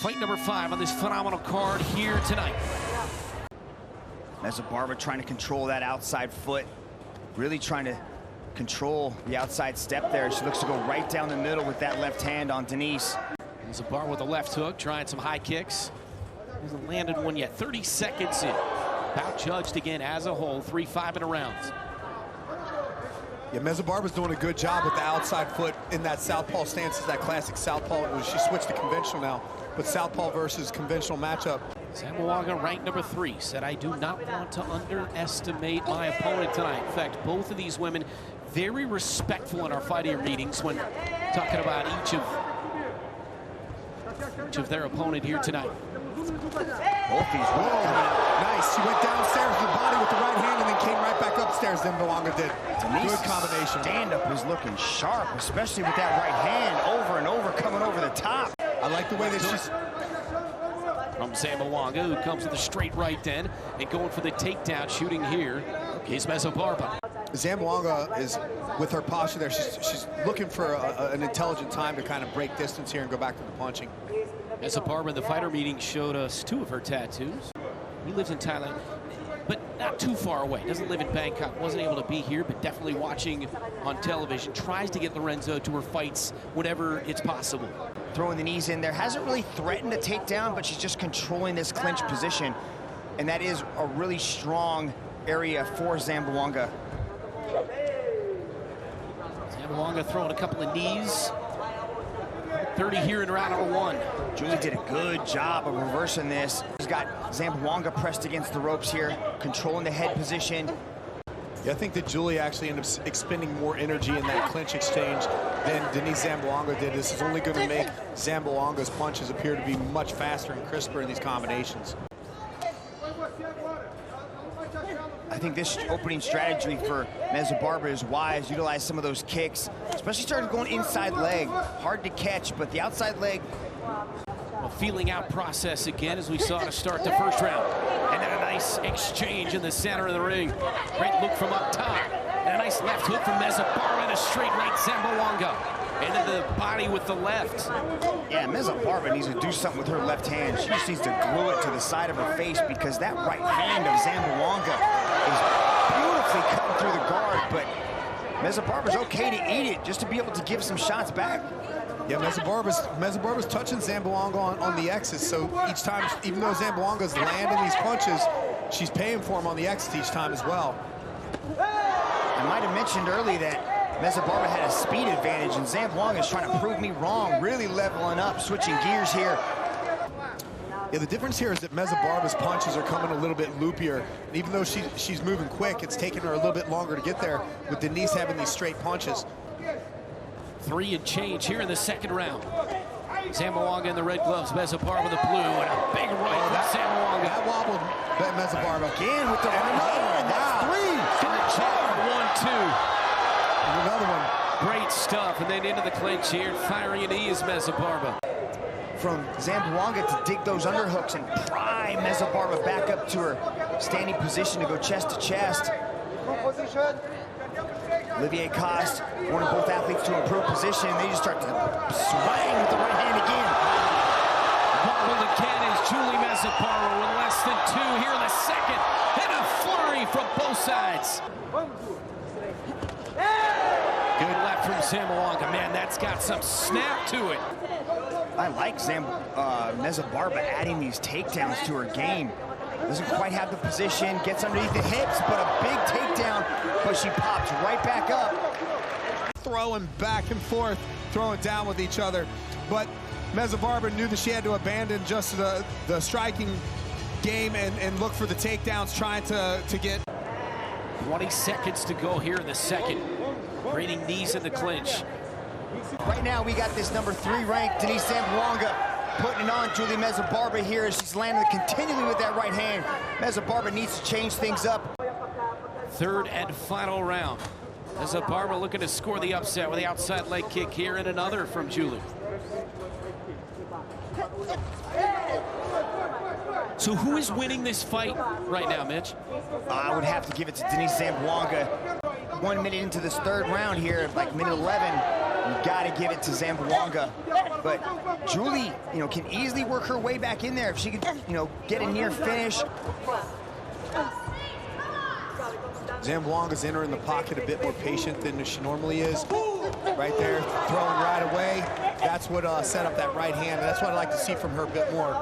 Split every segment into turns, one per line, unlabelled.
Fight number 5 on this phenomenal card here tonight.
Mezabarba trying to control that outside foot, really trying to control the outside step there. She looks to go right down the middle with that left hand on Denice.
Mezabarba with a left hook, trying some high kicks. Hasn't landed one yet. 30 seconds in. Bout judged again as a whole, 3-5 in a round.
Yeah, Mezabarba's doing a good job with the outside foot in that southpaw stance. Is that classic southpaw. She switched to conventional now, but southpaw versus conventional matchup.
Zamboanga, ranked number 3, said, I do not want to underestimate my opponent tonight. In fact, both of these women very respectful in our fighting meetings when talking about each of their opponent here tonight.
Both these women.
Nice. She went downstairs with the body with the right hand and then came right back upstairs. Zamboanga did. Good combination.
Stand-up is looking sharp, especially with that right hand over and over coming over the top.
I like the way that she's...
From Zamboanga, who comes with a straight right then, and going for the takedown shooting here is Mezabarba.
Zamboanga is, with her posture there, she's looking for an intelligent time to kind of break distance here and go back to the punching.
Mezabarba in the fighter meeting showed us 2 of her tattoos. He lives in Thailand, but not too far away. Doesn't live in Bangkok, wasn't able to be here, but definitely watching on television. Tries to get Lorenzo to her fights whenever it's possible.
Throwing the knees in there, hasn't really threatened a takedown, but she's just controlling this clinch position. And that is a really strong area for Zamboanga.
Zamboanga throwing a couple of knees. 30 here in round number 1.
Julie did a good job of reversing this. She's got Zamboanga pressed against the ropes here, controlling the head position.
Yeah, I think that Julie actually ended up expending more energy in that clinch exchange than Denice Zamboanga did. This is only going to make Zamboanga's punches appear to be much faster and crisper in these combinations.
I think this opening strategy for Mezabarba is wise. Utilize some of those kicks, especially started going inside leg. Hard to catch, but the outside leg.
A feeling out process again, as we saw to start the first round. And then a nice exchange in the center of the ring. Great look from up top. And a nice left hook from Mezabarba and a straight right Zamboanga. Into the body with the left.
Yeah, Mezabarba needs to do something with her left hand. She just needs to glue it to the side of her face because that right hand of Zamboanga is beautifully cutting through the guard, but Mezabarba's okay to eat it just to be able to give some shots back.
Yeah, Mezabarba's touching Zamboanga on the X's, so each time, even though Zamboanga's landing these punches, she's paying for them on the X's each time as well.
I might have mentioned earlier that Mezabarba had a speed advantage, and Zamboanga's trying to prove me wrong, really leveling up, switching gears here.
Yeah, the difference here is that Mezabarba's punches are coming a little bit loopier. And even though she's moving quick, it's taking her a little bit longer to get there, with Denice having these straight punches.
3 and change here in the second round. Zamboanga in the red gloves, Mezabarba the blue, and a big right from Zamboanga.
That wobbled Mezabarba.
Again with the right hand. That's 3.
To the jab, 1-2.
And another one.
Great stuff, and then into the clinch here, firing an E is Mezabarba.
From Zamboanga to dig those underhooks and pry Mezabarba back up to her standing position to go chest to chest. Olivier Coste wanted both athletes to improve position. They just start to swing with the right hand again.
Bobbled again is Julie Mezabarba with less than 2 here in the second. And a flurry from both sides. Good left from Zamboanga. Man, that's got some snap to it.
I like Mezabarba adding these takedowns to her game. Doesn't quite have the position, gets underneath the hips, but a big takedown, but she pops right back up.
Throwing back and forth, throwing down with each other. But Mezabarba knew that she had to abandon just the striking game and look for the takedowns, trying to get...
20 seconds to go here in the second. Trading knees in the clinch.
Right now we got this number 3 ranked Denice Zamboanga putting it on Julie Mezabarba here as she's landing continually with that right hand. Mezabarba needs to change things up.
Third and final round. Mezabarba looking to score the upset with the outside leg kick here, and another from Julie. So who is winning this fight right now, Mitch?
I would have to give it to Denice Zamboanga. 1 minute into this third round here, like minute 11. You gotta give it to Zamboanga. But Julie, can easily work her way back in there if she could, get a near finish.
Zamboanga's entering the pocket a bit more patient than she normally is. Right there, throwing right away. That's what set up that right hand. That's what I'd like to see from her a bit more.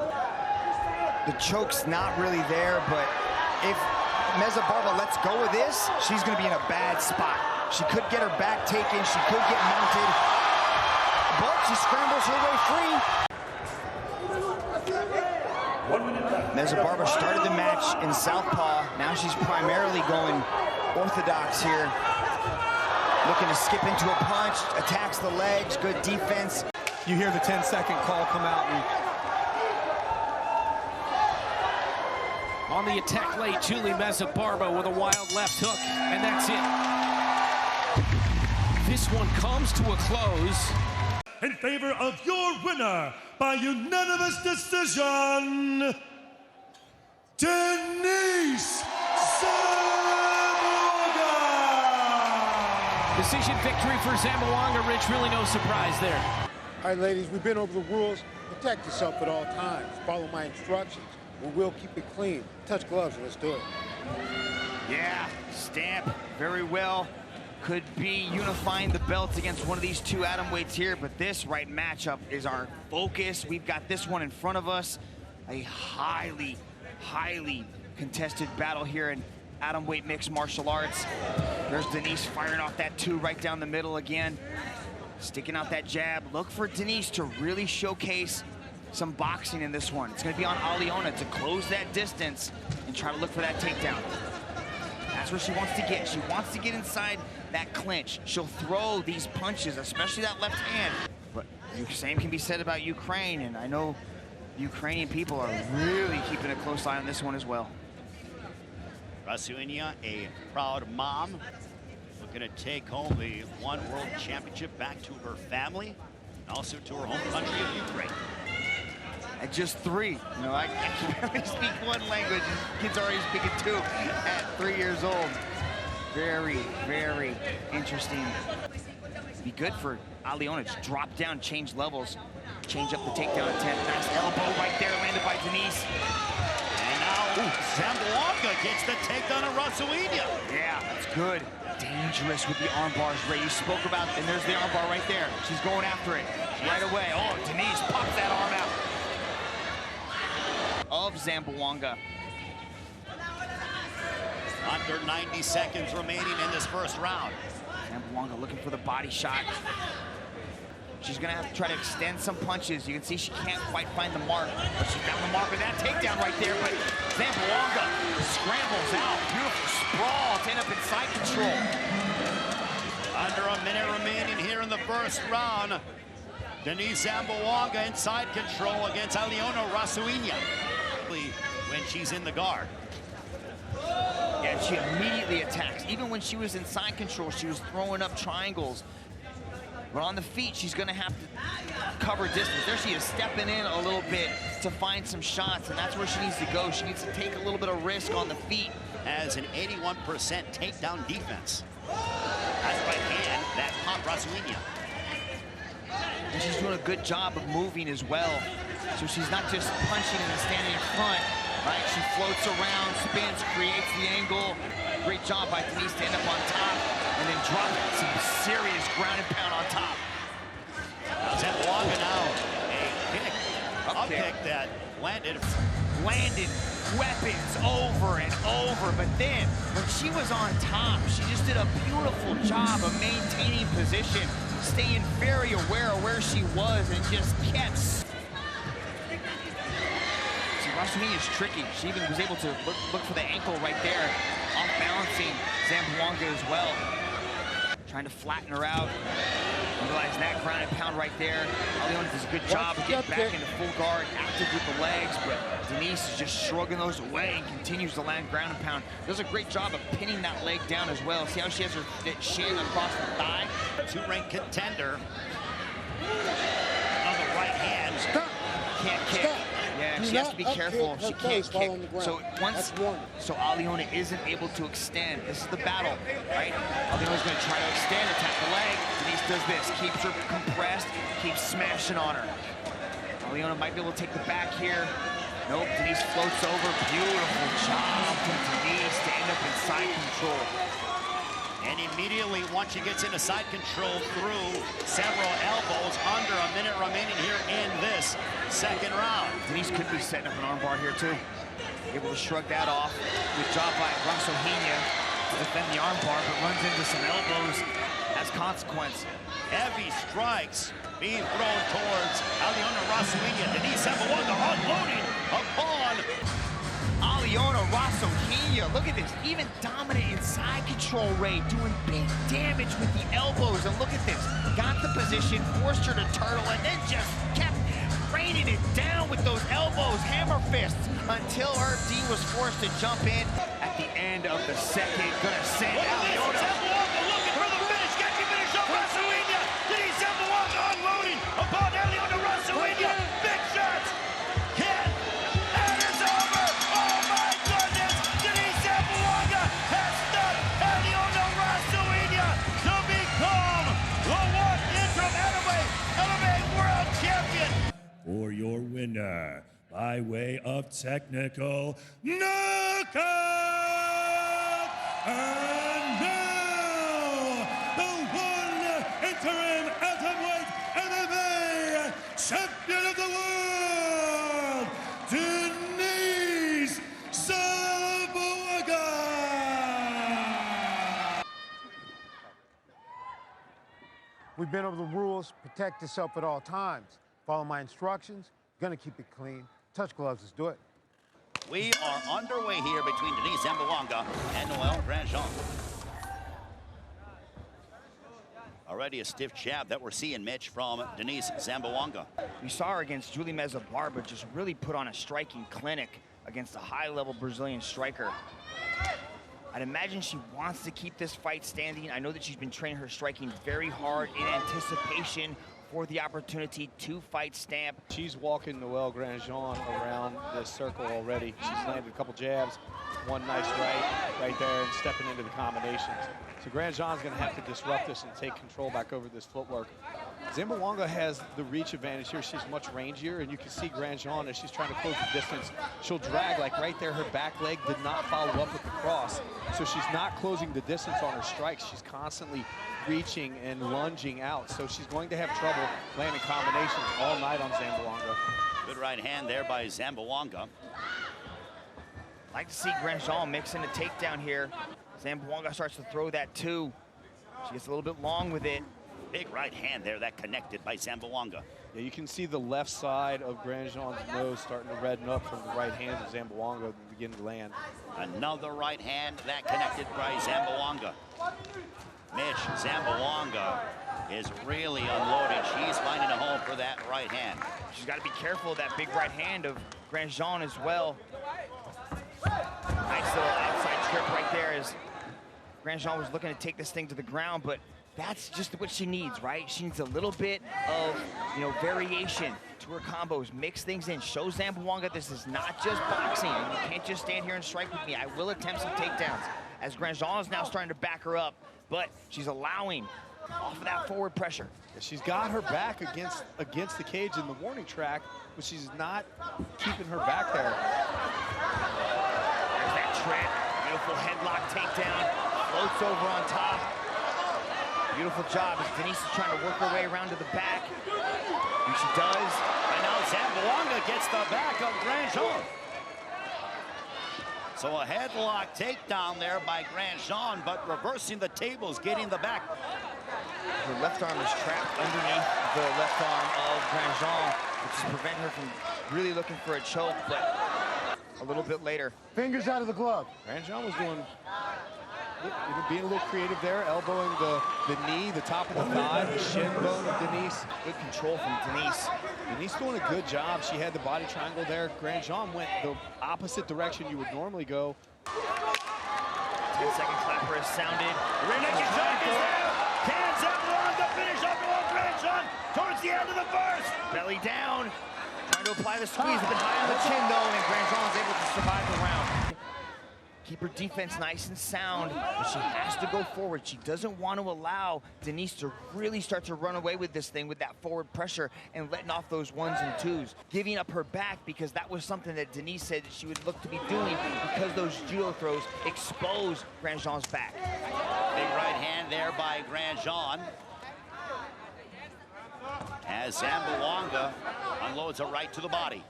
The choke's not really there, but if Mezabarba lets go of this, she's gonna be in a bad spot. She could get her back taken, she could get mounted, but she scrambles her way free. Mezabarba started the match in southpaw. Now she's primarily going orthodox here. Looking to skip into a punch, attacks the legs, good defense.
You hear the 10-second call come out.
On the attack late, Julie Mezabarba with a wild left hook, and that's it. This one comes to a close.
In favor of your winner by unanimous decision, Denice Zamboanga!
Decision victory for Zamboanga, Rich. Really no surprise there.
All right, ladies, we've been over the rules. Protect yourself at all times. Follow my instructions. We'll keep it clean. Touch gloves and let's do it.
Yeah, stamp very well. Could be unifying the belts against one of these two atom weights here, but this right matchup is our focus. We've got this one in front of us. A highly contested battle here in atom weight mixed martial arts. There's Denice firing off that two right down the middle again. Sticking out that jab. Look for Denice to really showcase some boxing in this one. It's gonna be on Aliona to close that distance and try to look for that takedown. That's where she wants to get. She wants to get inside that clinch. She'll throw these punches, especially that left hand. But the same can be said about Ukraine, and I know Ukrainian people are really keeping a close eye on this one as well.
Rassohyna, a proud mom, looking to take home the one world championship back to her family and also to her home country of Ukraine.
At just 3, I can barely speak one language. Kids already speaking 2 at 3 years old. Very interesting. Be good for Aliona to drop down, change levels, change up the takedown attempt. Nice elbow right there, landed by Denice.
And now Zamboanga gets the takedown of Rassohyna.
Yeah, that's good. Dangerous with the arm bars, Ray. You spoke about, and there's the arm bar right there. She's going after it right away. Oh, Denice pops that arm out of Zamboanga.
Under 90 seconds remaining in this first round.
Zamboanga looking for the body shot. She's gonna have to try to extend some punches. You can see she can't quite find the mark, but she's found the mark with that takedown right there. But Zamboanga scrambles out. Beautiful sprawl to end up in side control.
Under a minute remaining here in the first round. Denice Zamboanga in side control against Aliona Rassohyna when she's in the guard.
Yeah, she immediately attacks. Even when she was in side control, she was throwing up triangles. But on the feet, she's gonna have to cover distance. There she is, stepping in a little bit to find some shots, and that's where she needs to go. She needs to take a little bit of risk on the feet.
Has an 81% takedown defense. That's right hand, that hot Rassohyna.
And she's doing a good job of moving as well. So she's not just punching and standing in front, right? She floats around, spins, creates the angle. Great job by Denice to end up on top and then drop some serious ground and pound on top.
Zamboanga now, a kick that landed weapons over and over, but then when she was on top, she just did a beautiful job of maintaining position, staying very aware of where she was and just kept. See, Rassohyna is tricky. She even was able to look for the ankle right there, off balancing Zamboanga as well. Trying to flatten her out. Realize that ground and pound right there. Aliona does a good job of getting back into full guard, active with the legs, but Denice is just shrugging those away and continues to land ground and pound. Does a great job of pinning that leg down as well. See how she has her shin across the thigh? Two-rank contender. On the right hand.
Stop.
Can't kick.
Stop.
Yeah,
Do
she
she has to be careful. She can't kick. So Aliona isn't able to extend. This is the battle, right? Aliona's going to try to extend, attack the leg. Denice does this, keeps her compressed, keeps smashing on her. Aliona might be able to take the back here. Nope, Denice floats over. Beautiful job from Denice to end up in side control.
And immediately, once she gets into side control through several elbows, under a minute remaining here in this second round.
Denice could be setting up an armbar here too. Able to shrug that off. Good job by Rassohyna to defend the armbar, but runs into some elbows as consequence.
Heavy strikes being thrown towards Aliona Rassohyna. Denice Zamboanga unloading upon
Aliona Rassohyna. Look at this, even dominant in side control rate, doing big damage with the elbows. And look at this, got the position, forced her to turtle, and then just kept raining it down with those elbows, hammer fists, until her D was forced to jump in at the end of the second. Gonna send Aliona.
Zamboanga looking for the finish. Can she finish up Rassohyna? Denice Zamboanga unloading upon Aliona Rassohyna. Big shots. And it's over. Oh my goodness. Denice Zamboanga has stopped Aliona Rassohyna to become the one-interim heavyweight world champion.
For your winner, by way of technical knockout. And now, the one-interim heavyweight MMA champion of the world, Denice Zamboanga.
We've been over the rules. Protect yourself at all times. Follow my instructions. Gonna keep it clean. Touch gloves. Let's do it.
We are underway here between Denice Zamboanga and Grandjean. Already a stiff jab that we're seeing, Mitch, from Denice Zamboanga.
We saw her against Julie Mezabarba just really put on a striking clinic against a high-level Brazilian striker. I'd imagine she wants to keep this fight standing. I know that she's been training her striking very hard in anticipation for the opportunity to fight Stamp.
She's walking Noelle Grandjean around this circle already. She's landed a couple jabs, one nice right there, and stepping into the combinations. So Grandjean's going to have to disrupt this and take control back over this footwork. Zamboanga has the reach advantage here. She's much rangier, and you can see Grandjean as she's trying to close the distance. She'll drag, like right there, her back leg did not follow up with the cross. So she's not closing the distance on her strikes. She's constantly reaching and lunging out. So she's going to have trouble landing combinations all night on Zamboanga.
Good right hand there by Zamboanga.
Like to see Grandjean mix in a takedown here. Zamboanga starts to throw that too. She gets a little bit long with it.
Big right hand there that connected by Zamboanga.
Yeah, you can see the left side of Grandjean's nose starting to redden up from the right hand of Zamboanga beginning to land.
Another right hand that connected by Zamboanga. Mitch, Zamboanga is really unloaded. She's finding a home for that right hand.
She's got to be careful of that big right hand of Grandjean as well. Nice little outside trip right there as Grandjean was looking to take this thing to the ground, but that's just what she needs, right? She needs a little bit of, variation to her combos, mix things in, show Zamboanga this is not just boxing. You can't just stand here and strike with me. I will attempt some takedowns, as Grandjean is now starting to back her up, but she's allowing off of that forward pressure.
She's got her back against the cage in the warning track, but she's not keeping her back there.
There's that trip, beautiful headlock takedown, floats over on top. Beautiful job as Denice is trying to work her way around to the back. And she does.
And now Zamboanga gets the back of Grandjean. So a headlock takedown there by Grandjean, but reversing the tables, getting the back.
Her left arm is trapped underneath the left arm of Grandjean, which is preventing her from really looking for a choke, but a little bit later.
Fingers out of the glove.
Grandjean was being a little creative there, elbowing the knee, the top of the thigh, the shin bone of Denice.
Good control from Denice.
Denice doing a good job. She had the body triangle there. Grandjean went the opposite direction you would normally go.
10-second clapper has sounded.
Rear naked choke is there. Can Zamboanga finish up on Grandjean towards the end of the first?
Belly down. Trying to apply the squeeze, a bit high on the chin though, and Grandjean is able to survive the round. Keep her defense nice and sound, but she has to go forward. She doesn't want to allow Denice to really start to run away with this thing with that forward pressure and letting off those 1s and 2s. Giving up her back, because that was something that Denice said that she would look to be doing, because those judo throws expose Grandjean's back.
Big right hand there by Grandjean. As Zamboanga unloads a right to the body.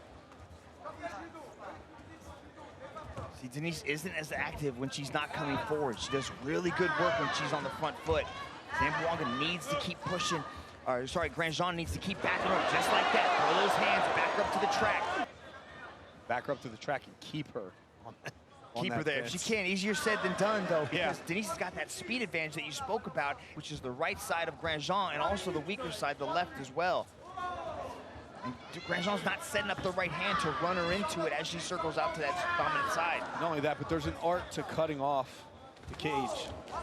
See, Denice isn't as active when she's not coming forward. She does really good work when she's on the front foot. Zamboanga needs to keep pushing. Grandjean needs to keep backing up just like that. Throw those hands back her up to the track.
Back her up to the track and keep her on
Keep her there if she can. Easier said than done, though, because Denice has got that speed advantage that you spoke about, which is the right side of Grandjean and also the weaker side, the left as well. And Grandjean's not setting up the right hand to run her into it as she circles out to that dominant side.
Not only that, but there's an art to cutting off the cage.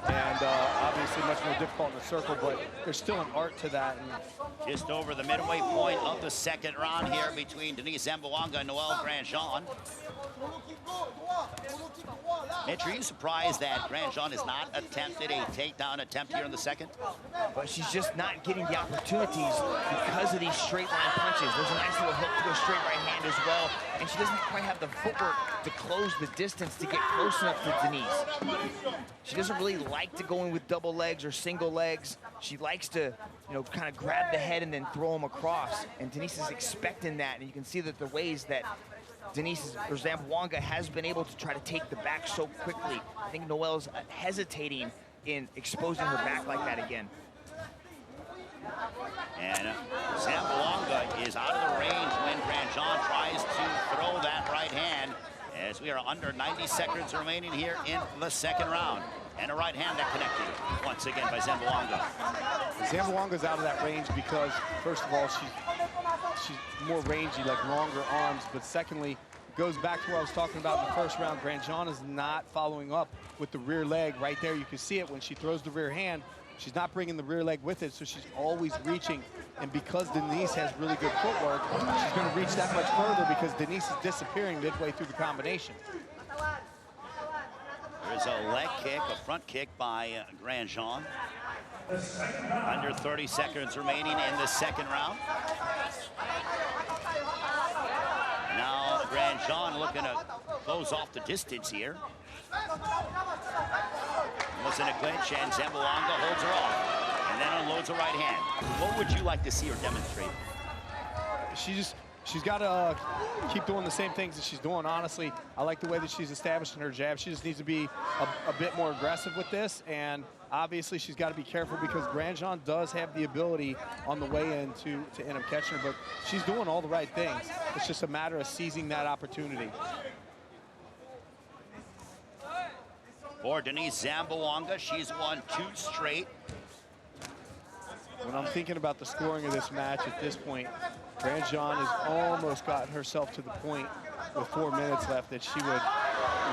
And obviously much more difficult in the circle, but there's still an art to that. And
just over the midway point of the second round here between Denice Zamboanga and Noelle Grandjean. Mitch, are you surprised that Grandjean has not attempted a takedown attempt here in the second?
But she's just not getting the opportunities because of these straight line punches. There's a nice little hook to a straight right hand as well, and she doesn't quite have the footwork to close the distance to get close enough to Denice. She doesn't really like to go in with double legs or single legs. She likes to, kind of grab the head and then throw them across, and Denice is expecting that, and you can see that the ways that Zamboanga has been able to try to take the back so quickly. I think Noelle's hesitating in exposing her back like that again.
And Zamboanga is out of the range when Grandjean tries to throw that right hand, as we are under 90 seconds remaining here in the second round. And a right hand that connected once again by Zamboanga.
Zamboanga's out of that range because, first of all, she's more rangy, like longer arms, but secondly, it goes back to what I was talking about in the first round. Grandjean is not following up with the rear leg right there. You can see it when she throws the rear hand. She's not bringing the rear leg with it, so she's always reaching. And because Denice has really good footwork, she's going to reach that much further because Denice is disappearing midway through the combination.
There's a leg kick, a front kick by Grandjean. Under 30 seconds remaining in the second round. Now Grandjean looking to close off the distance here. Was in a clinch, and Zamboanga holds her off and then unloads a right hand. What would you like to see her demonstrate?
She's got to keep doing the same things that she's doing. Honestly, I like the way that she's establishing her jab. She just needs to be a bit more aggressive with this, and obviously she's got to be careful because Grandjean does have the ability on the way in to end up catching her, but she's doing all the right things. It's just a matter of seizing that opportunity.
For Denice Zamboanga, she's won 2 straight.
When I'm thinking about the scoring of this match at this point, Grandjean has almost gotten herself to the point with 4 minutes left that she would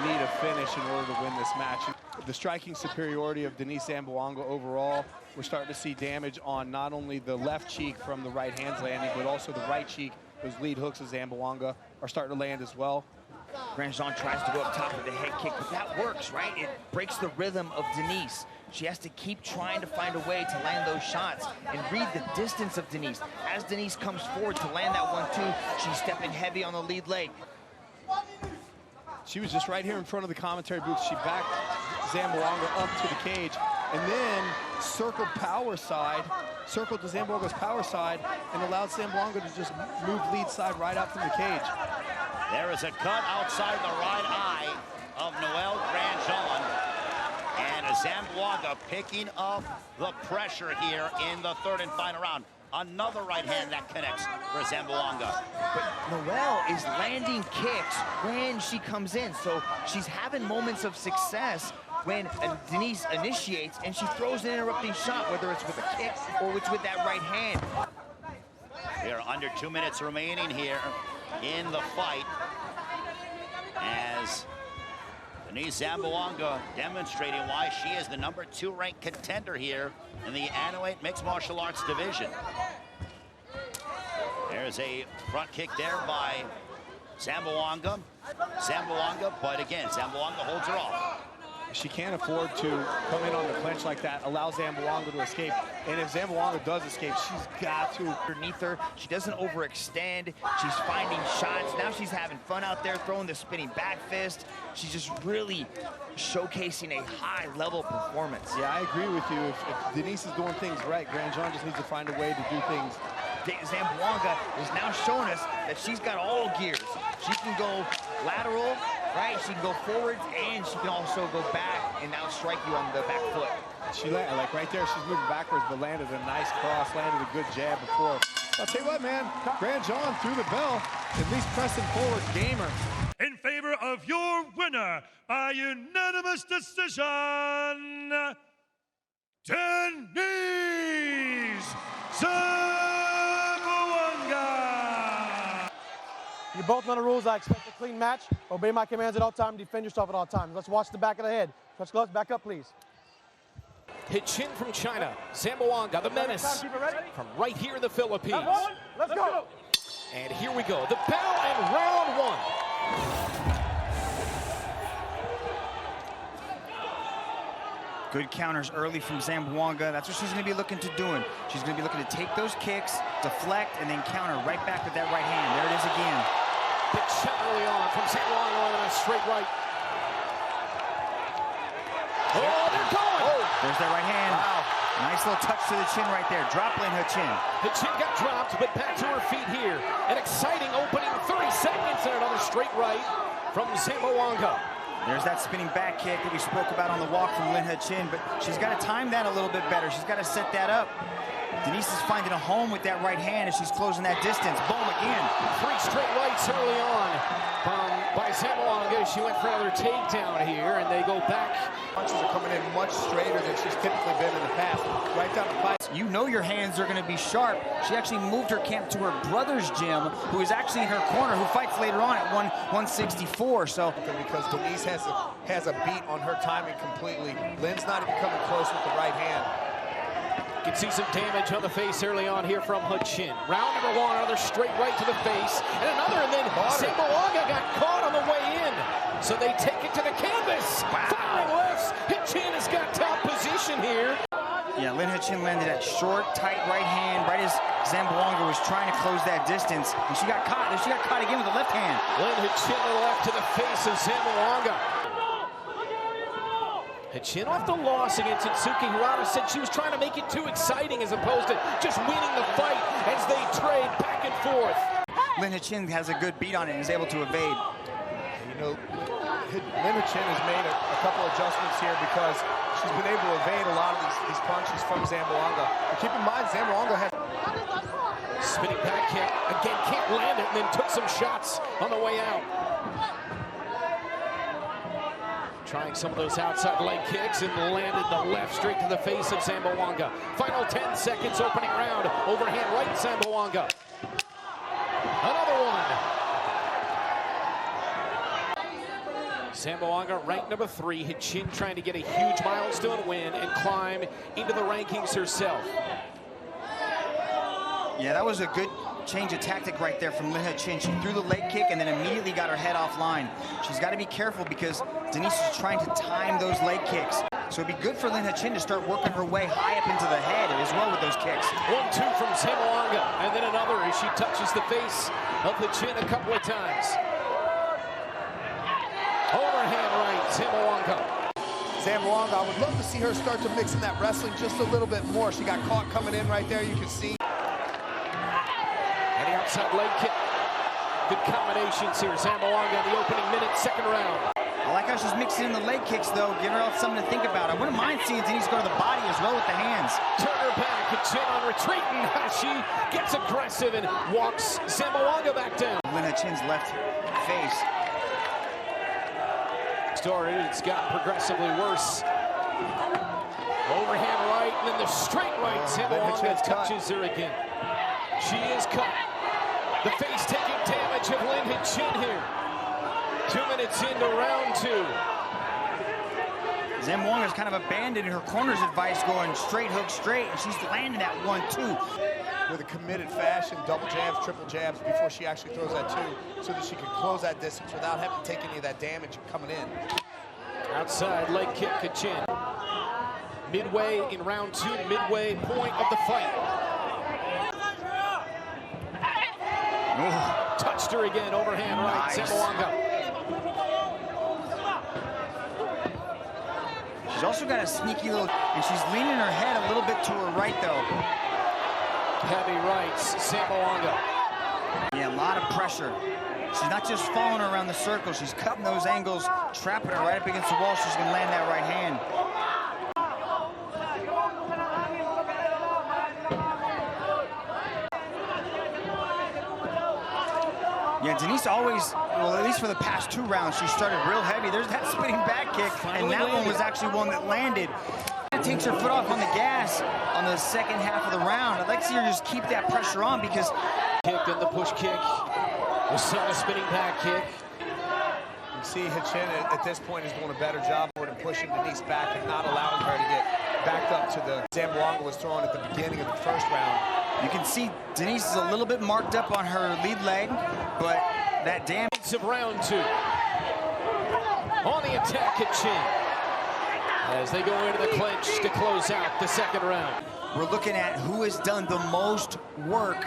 need a finish in order to win this match. The striking superiority of Denice Zamboanga overall, we're starting to see damage on not only the left cheek from the right hand's landing, but also the right cheek. Those lead hooks of Zamboanga are starting to land as well.
Grandjean tries to go up top with the head kick, but that works, right? It breaks the rhythm of Denice. She has to keep trying to find a way to land those shots and read the distance of Denice. As Denice comes forward to land that 1-2, she's stepping heavy on the lead leg.
She was just right here in front of the commentary booth. She backed Zamboanga up to the cage and then circled to Zamboanga's power side and allowed Zamboanga to just move lead side right out from the cage.
There is a cut outside the right eye of Noelle Grandjean. And Zamboanga picking up the pressure here in the third and final round. Another right hand that connects for Zamboanga.
But Noelle is landing kicks when she comes in. So she's having moments of success when Denice initiates and she throws an interrupting shot, whether it's with a kick or it's with that right hand.
We are under 2 minutes remaining here in the fight as Denice Zamboanga demonstrating why she is the #2 ranked contender here in the Annuate Mixed Martial Arts division. There's a front kick there by Zamboanga. But again, Zamboanga holds her off.
She can't afford to come in on the clinch like that, allow Zamboanga to escape. And if Zamboanga does escape, she's got to.
Underneath her, she doesn't overextend. She's finding shots. Now she's having fun out there, throwing the spinning back fist. She's just really showcasing a high-level performance.
Yeah, I agree with you. If Denice is doing things right, Grandjean just needs to find a way to do things.
Zamboanga is now showing us that she's got all gears. She can go lateral, right? She can go forwards, and she can also go back and now strike you on the back foot.
She landed, like right there, she's moving backwards, but landed a nice cross, landed a good jab before. I'll tell you what, man, Grandjean through the bell, at least pressing forward, gamer.
In favor of your winner by unanimous decision, Denice Zamboanga.
You both know the rules. I expect a clean match. Obey my commands at all times. Defend yourself at all times. Let's watch the back of the head. Touch gloves. Back up, please.
Hit chin from China. Zamboanga, the menace, from right here in the Philippines.
Let's go.
And here we go. The bell and round one.
Good counters early from Zamboanga. That's what she's going to be looking to doing. She's going to be looking to take those kicks, deflect, and then counter right back with that right hand. There it is again.
Big shot early on from Zamboanga on a straight right. Oh, they're going!
Oh, there's that right hand.
Wow.
Nice little touch to the chin right there. Drop Lin Chin.
The chin got dropped, but back to her feet here. An exciting opening 30 seconds and another straight right from Zamboanga.
There's that spinning back kick that we spoke about on the walk from Lin Chin, but she's got to time that a little bit better. She's got to set that up. Denice is finding a home with that right hand as she's closing that distance. Boom again.
3 straight rights early on by Zamboanga. She went for another takedown here, and they go back.
Punches are coming in much straighter than she's typically been in the past. Right down the pipe.
You know your hands are going to be sharp. She actually moved her camp to her brother's gym, who is actually in her corner, who fights later on at 164. So
because Denice has a beat on her timing completely. Lin's not even coming close with the right hand.
You can see some damage on the face early on here from Chin. Round number one, another straight right to the face, and another, and then Zamboanga got caught on the way in. So they take it to the canvas. Firing lefts. Chin has got top position here.
yeah, Lin Chin landed that short, tight right hand right as Zamboanga was trying to close that distance, and she got caught. She got caught again with the left hand.
Lin Chin to the left to the face of Zamboanga. Chin off the loss against Itsuki Hirata, said she was trying to make it too exciting as opposed to just winning the fight as they trade back and forth.
Lin Chin has a good beat on it and is able to evade.
You know, Lin Chin has made a couple adjustments here because she's been able to evade a lot of these punches from Zamboanga. But keep in mind, Zamboanga has
spinning back kick, again can't land it, and then took some shots on the way out. Trying some of those outside leg kicks and landed the left straight to the face of Zamboanga. Final 10 seconds opening round. Overhand right, Zamboanga. Another one. Zamboanga ranked number 3. Chin trying to get a huge milestone win and climb into the rankings herself.
Yeah, that was a good change of tactic right there from Lin Chin. She threw the leg kick and then immediately got her head offline. She's got to be careful because Denice is trying to time those leg kicks. So it'd be good for Lin Chin to start working her way high up into the head as well with those kicks.
1-2 from Zamboanga, and then another as she touches the face of Chin a couple of times. Overhand right, Zamboanga.
Zamboanga, I would love to see her start to mix in that wrestling just a little bit more. She got caught coming in right there, you can see.
And the outside leg kick. Good combinations here. Zamboanga in the opening minute, second round.
I like how she's mixing in the leg kicks, though, giving her something to think about. I wouldn't mind seeing Denice go to the body as well with the hands.
Turn her back, Chin on retreat, and she gets aggressive and walks Zamboanga back down.
Lin Chin's left face.
It's got progressively worse. Overhand right, and then the straight right. Zamboanga touches her again. She is cut. The face taking damage of Lin Chin here. 2 minutes into round 2.
Zamboanga's kind of abandoned her corner's advice, going straight hook straight, and she's landing that 1-2.
with a committed fashion, double jabs, triple jabs before she actually throws that two, so that she can close that distance without having to take any of that damage coming in.
Outside leg kick to chin. Midway in round two, midway point of the fight.
Ooh.
Touched her again, overhand right,
Nice.
Zamboanga.
She's also got a sneaky little, and she's leaning her head a little bit to her right, though.
Heavy rights, Zamboanga.
Yeah, a lot of pressure. She's not just following her around the circle. She's cutting those angles, trapping her right up against the wall. She's going to land that right hand. Yeah, Denice always, well, at least for the past 2 rounds, she started real heavy. There's that spinning back kick, and that one was actually one that landed. Takes her foot off on the gas on the second half of the round. I'd like to see her just keep that pressure on because...
Kick and the push kick. Rassohyna spinning back kick.
You see Hachin at this point is doing a better job for it and pushing Denice back and not allowing her to get back up to the Zamboanga was throwing at the beginning of the first round.
You can see Denice is a little bit marked up on her lead leg, but that damage...
Of round two. On the attack at chin. As they go into the clinch to close out the second round.
We're looking at who has done the most work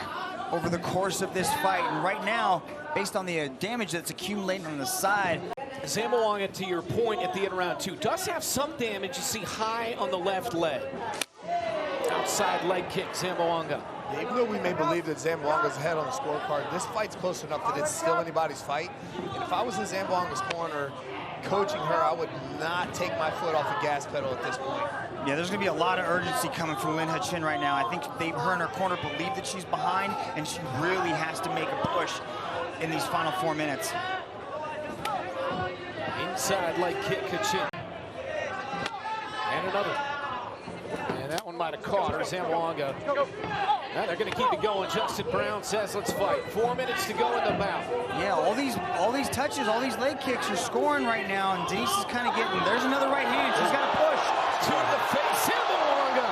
over the course of this fight. And right now, based on the damage that's accumulating on the side.
Zamboanga, to your point at the end of round two, does have some damage you see high on the left leg. Outside leg kick, Zamboanga.
Yeah, even though we may believe that Zamboanga's ahead on the scorecard, this fight's close enough that it's still anybody's fight. And if I was in Zamboanga's corner, coaching her, I would not take my foot off the gas pedal at this point.
Yeah, there's going to be a lot of urgency coming from Lin Hachin right now. I think her and her corner believe that she's behind, and she really has to make a push in these final 4 minutes.
Inside leg kick, Hachin. And another. And that one might have caught her, Zamboanga. Now they're going to keep it going. Justin Brown says, let's fight. 4 minutes to go in the bout.
Yeah, all these touches, all these leg kicks are scoring right now, and Denice is kind of getting, there's another right hand. She's got to push.
To the face, Zamboanga.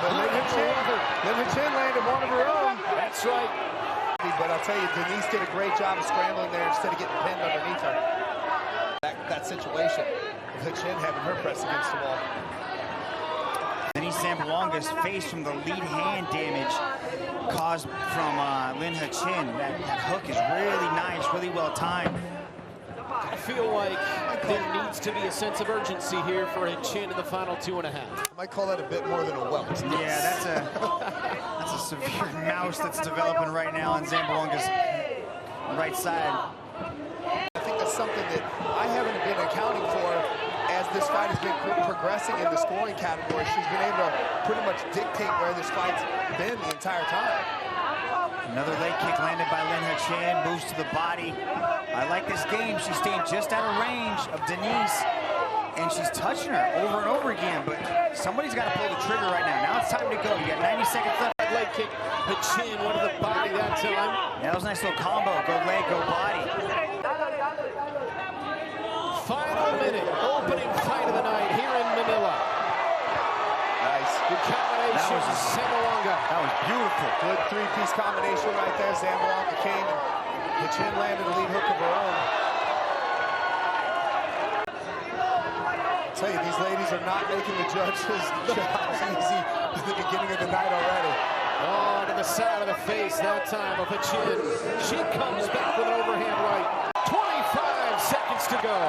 But Lin Hachin landed one of her own.
That's right.
But I'll tell you, Denice did a great job of scrambling there instead of getting pinned underneath her. That situation, Hachin having her press against the wall.
Denice Zamboanga's face from the lead hand damage caused from Lin Hachin. That hook is really nice, really well timed.
I feel like there needs to be a sense of urgency here for Hachin in the final 2.5.
I might call that a bit more than a welt.
Yeah, that's a severe mouse that's developing right now on Zamboanga's right side.
I think that's something that I haven't been accounting for as this fight has been progressing in the scoring category. She's been able to pretty much dictate where this fight's been the entire time.
Another leg kick landed by Lin Hachin, moves to the body. I like this game. She's staying just out of range of Denice, and she's touching her over and over again, but somebody's got to pull the trigger right now. Now it's time to go. You got 90 seconds left.
Leg kick, Hachin, one to the body that time.
Yeah, that was a nice little combo. Go leg, go body.
Final minute, opening fight of the night here in Manila.
Nice.
Good combination, Zamboanga.
That was beautiful.
Good three-piece combination right there. Zamboanga came and Hachin landed a lead hook of her own. I'll tell you, these ladies are not making the judges' jobs easy at the beginning of the night already.
Oh, to the side of the face that time of Hachin. She comes back with an overhand right. 25 seconds to go.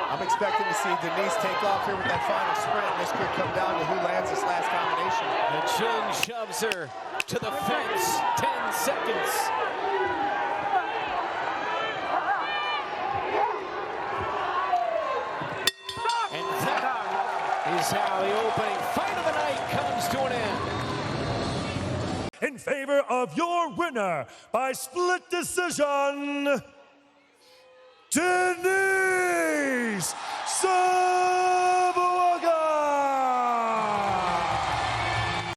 I'm expecting to see Denice take off here with that final sprint. This could come down to who lands this last combination.
Hachin shoves her to the fence. 10 seconds. And that is how the opening fight of the night comes to an end.
In favor of your winner by split decision, Denice Zamboanga.